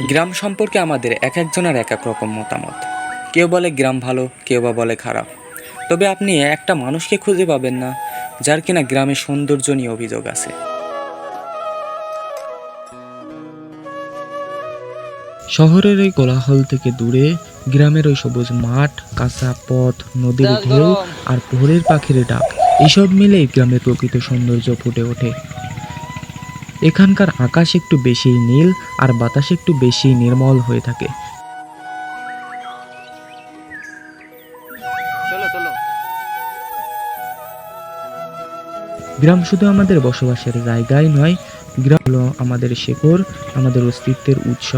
গ্রাম সম্পর্কে আমাদের এক একজনের এক এক রকম মতামত। কেউ বলে গ্রাম ভালো, কেউ বা বলে খারাপ। তবে আপনি একটা মানুষকে খুঁজে পাবেন না যার কিনা গ্রামের সৌন্দর্য নিয়ে অভিযোগ আছে। শহরের এই কোলাহল থেকে দূরে গ্রামের ওই সবুজ মাঠ, কাঁচা পথ, নদীর ঢেউ আর ভোরের পাখির ডাক, এসব মিলেই গ্রামের প্রকৃত সৌন্দর্য ফুটে ওঠে। এখানকার আকাশ একটু বেশিই নীল আর বাতাস একটু বেশিই নির্মল হয়ে থাকে। গ্রাম শুধু আমাদের বসবাসের জায়গাই নয়, গ্রাম হলো আমাদের শেকড়, আমাদের অস্তিত্বের উৎস।